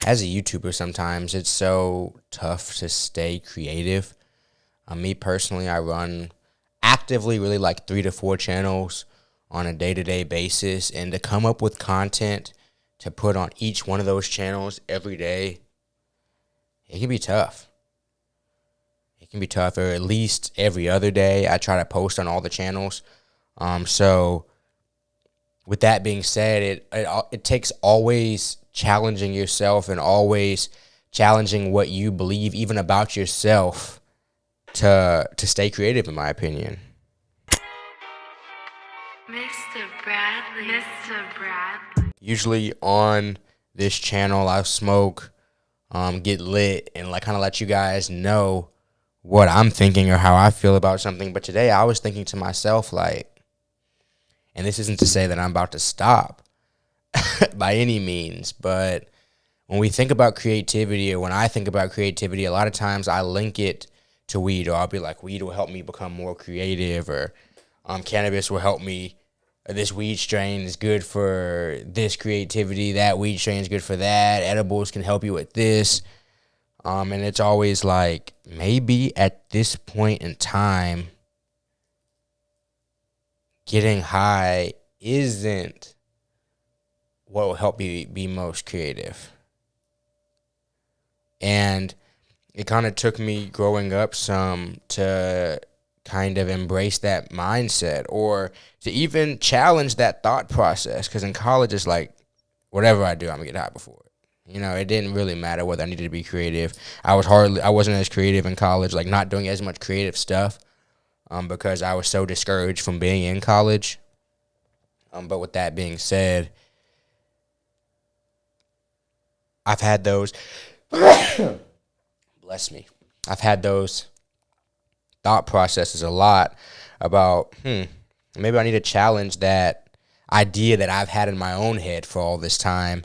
as a YouTuber, sometimes it's so tough to stay creative. Me personally, I run actively really like 3 to 4 channels on a day-to-day basis, and to come up with content to put on each one of those channels every day, it can be tough. It can be tough, or at least every other day. I try to post on all the channels. So with that being said, it takes always challenging yourself and always challenging what you believe, even about yourself, to stay creative, in my opinion. Mr. Bradley. Usually on this channel, I smoke, get lit, and like kind of let you guys know what I'm thinking or how I feel about something. But today I was thinking to myself, like, and this isn't to say that I'm about to stop by any means, but when we think about creativity, or when I think about creativity, a lot of times I link it to weed, or I'll be like, weed will help me become more creative, or cannabis will help me. This weed strain is good for this creativity. That weed strain is good for that. Edibles can help you with this. And it's always like, maybe at this point in time, getting high isn't what will help you be most creative. And it kind of took me growing up some to kind of embrace that mindset, or to even challenge that thought process. Because in college, it's like, whatever I do, I'm going to get high before it. It didn't really matter whether I needed to be creative. I wasn't as creative in college, like not doing as much creative stuff, because I was so discouraged from being in college. But with that being said, I've had those, bless me, I've had those thought processes a lot about, maybe I need to challenge that idea that I've had in my own head for all this time,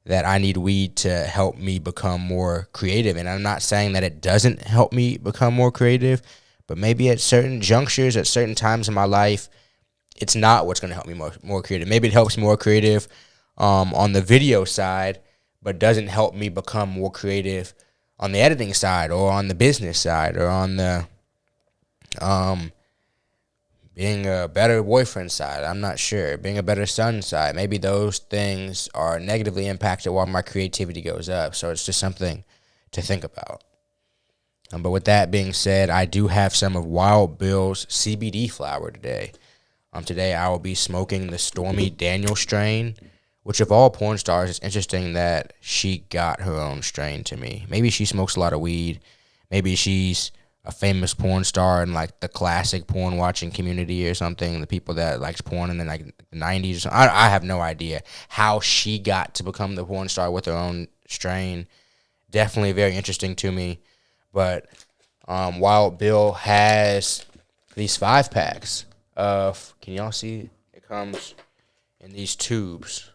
that I need weed to help me become more creative. And I'm not saying that it doesn't help me become more creative, but maybe at certain junctures, at certain times in my life, it's not what's going to help me more creative. Maybe it helps me more creative on the video side, but doesn't help me become more creative on the editing side, or on the business side, or on the being a better boyfriend side. I'm not sure. Being a better son side. Maybe those things are negatively impacted while my creativity goes up. So it's just something to think about. But with that being said, I do have some of Wild Bill's CBD flower today. Today I will be smoking the Stormy Daniels strain, which of all porn stars, it's interesting that she got her own strain to me. Maybe she smokes a lot of weed. Maybe she's a famous porn star in like the classic porn watching community or something, the people that likes porn in the 90s or something. I have no idea how she got to become the porn star with her own strain. Definitely very interesting to me. But Wild Bill has these 5-packs of, can y'all see? It comes in these tubes.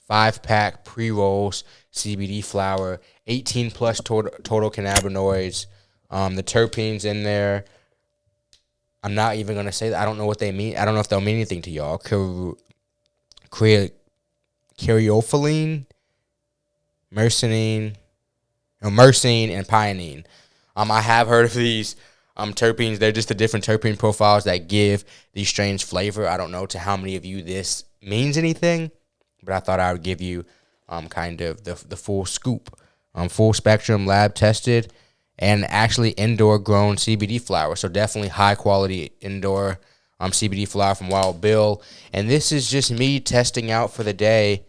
5-pack pre-rolls, CBD flower, 18 plus total cannabinoids. The terpenes in there, I'm not even going to say that. I don't know what they mean. I don't know if they'll mean anything to y'all. Caryophyllene, myrcene, and pinene. I have heard of these terpenes. They're just the different terpene profiles that give these strains flavor. I don't know to how many of you this means anything, but I thought I would give you kind of the full scoop. Full spectrum, lab tested, and actually indoor grown CBD flower. So definitely high quality indoor CBD flower from Wild Bill. And this is just me testing out for the day.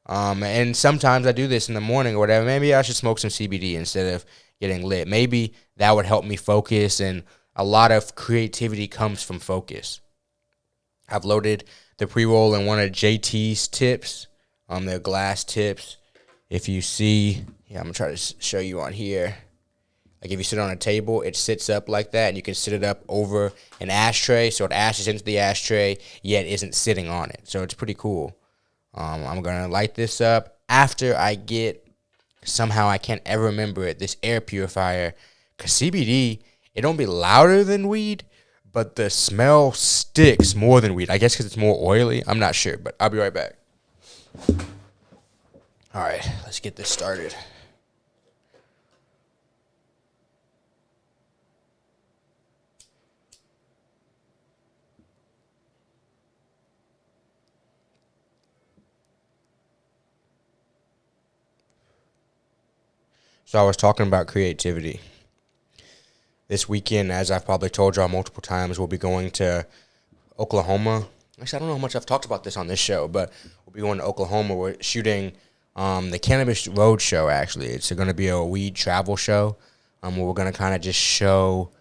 And sometimes I do this in the morning or whatever. Maybe I should smoke some CBD instead of getting lit. Maybe that would help me focus, and a lot of creativity comes from focus. I've loaded the pre-roll in one of JT's tips, their glass tips. If you see, I'm going to try to show you on here. Like if you sit on a table, it sits up like that, and you can sit it up over an ashtray, so it ashes into the ashtray, yet isn't sitting on it. So it's pretty cool. I'm going to light this up after I get, somehow I can't ever remember it, this air purifier. Because CBD, it don't be louder than weed, but the smell sticks more than weed. I guess because it's more oily. I'm not sure, but I'll be right back. All right, let's get this started. So I was talking about creativity. This weekend, as I've probably told y'all multiple times, we'll be going to Oklahoma. Actually, I don't know how much I've talked about this on this show, but we'll be going to Oklahoma. We're shooting the Cannabis Road Show, actually. It's going to be a weed travel show where we're going to kind of just show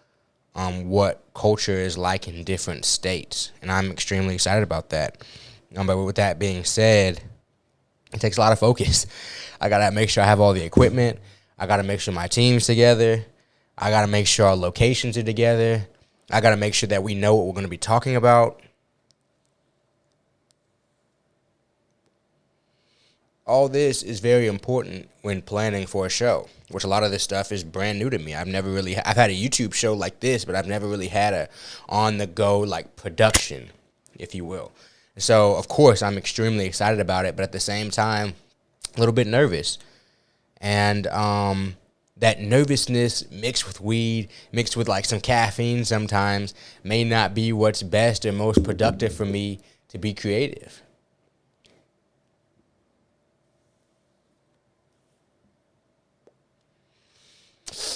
what culture is like in different states. And I'm extremely excited about that. But with that being said, it takes a lot of focus. I got to make sure I have all the equipment. I got to make sure my team's together. I got to make sure our locations are together. I got to make sure that we know what we're going to be talking about. All this is very important when planning for a show, which a lot of this stuff is brand new to me. I've had a YouTube show like this, but I've never really had a on-the-go, like, production, if you will. So, of course, I'm extremely excited about it, but at the same time, a little bit nervous. And that nervousness mixed with weed, mixed with like some caffeine sometimes, may not be what's best or most productive for me to be creative.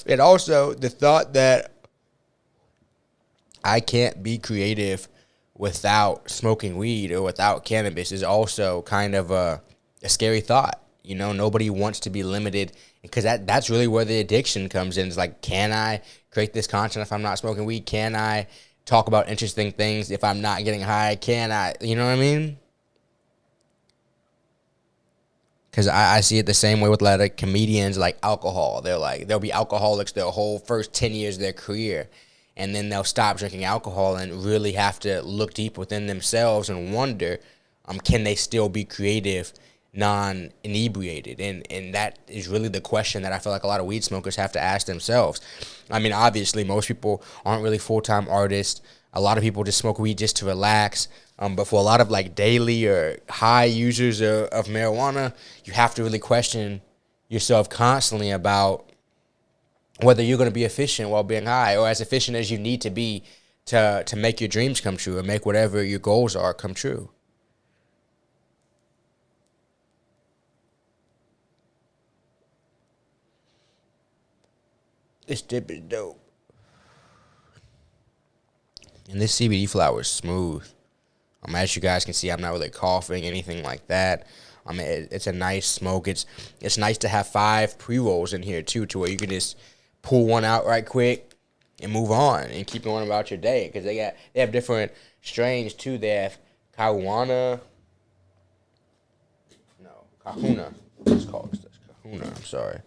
And also the thought that I can't be creative without smoking weed or without cannabis is also kind of a scary thought. You know, nobody wants to be limited because that's really where the addiction comes in. It's like, can I create this content if I'm not smoking weed? Can I talk about interesting things if I'm not getting high? Can I, you know what I mean? Because I see it the same way with a lot of comedians, like alcohol. They'll be alcoholics their whole first 10 years of their career. And then they'll stop drinking alcohol and really have to look deep within themselves and wonder, can they still be creative non-inebriated? And that is really the question that I feel like a lot of weed smokers have to ask themselves. I mean, obviously, most people aren't really full-time artists. A lot of people just smoke weed just to relax. But for a lot of like daily or high users of marijuana, you have to really question yourself constantly about whether you're going to be efficient while being high, or as efficient as you need to be to make your dreams come true or make whatever your goals are come true. This dip is dope. And this CBD flower is smooth. As you guys can see, I'm not really coughing, anything like that. It's a nice smoke. It's nice to have 5 pre-rolls in here, too, to where you can just pull one out right quick and move on and keep going about your day. Because they have different strains, too. They have Kahuna. It's called Kahuna. I'm sorry.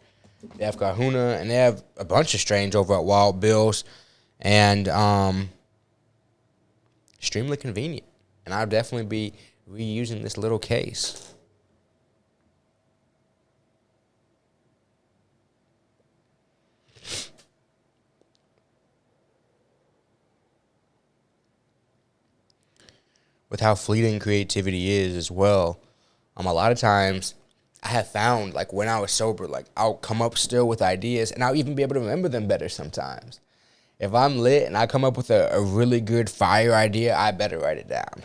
They have Kahuna, and they have a bunch of strains over at Wild Bill's. And extremely convenient. And I'll definitely be reusing this little case. With how fleeting creativity is as well, a lot of times I have found, like, when I was sober, like, I'll come up still with ideas, and I'll even be able to remember them better sometimes. If I'm lit and I come up with a really good fire idea, I better write it down.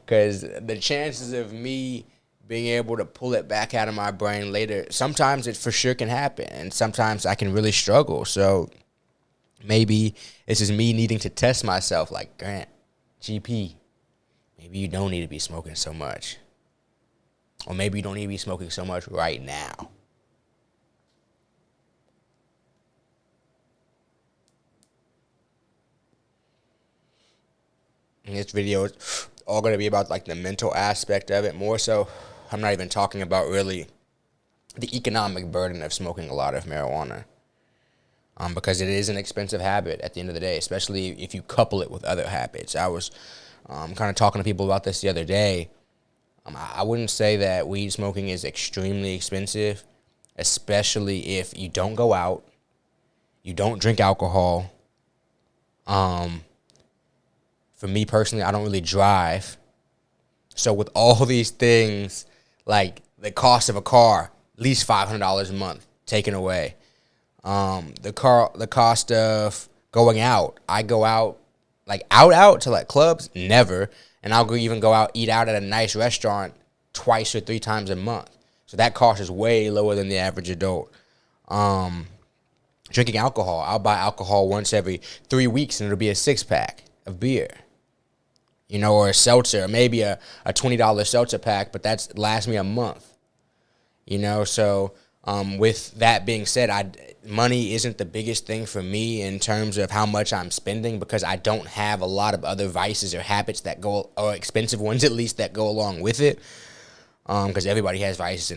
Because the chances of me being able to pull it back out of my brain later, sometimes it for sure can happen. And sometimes I can really struggle. So maybe this is me needing to test myself, like, Grant, GP, maybe you don't need to be smoking so much. Or maybe you don't need to be smoking so much right now. And this video is all going to be about like the mental aspect of it more so. I'm not even talking about really the economic burden of smoking a lot of marijuana. Because it is an expensive habit at the end of the day, especially if you couple it with other habits. I was kind of talking to people about this the other day. I wouldn't say that weed smoking is extremely expensive, especially if you don't go out, you don't drink alcohol. For me personally, I don't really drive. So with all these things, like the cost of a car, at least $500 a month taken away. The cost of going out. I go out, like out to like clubs, never. And I'll even go out, eat out at a nice restaurant 2 or 3 times a month. So that cost is way lower than the average adult. Drinking alcohol, I'll buy alcohol once every 3 weeks, and it'll be a 6-pack of beer. Or a seltzer, maybe a $20 seltzer pack, but that's lasts me a month. So with that being said, money isn't the biggest thing for me in terms of how much I'm spending, because I don't have a lot of other vices or habits or expensive ones at least, that go along with it. Because everybody has vices and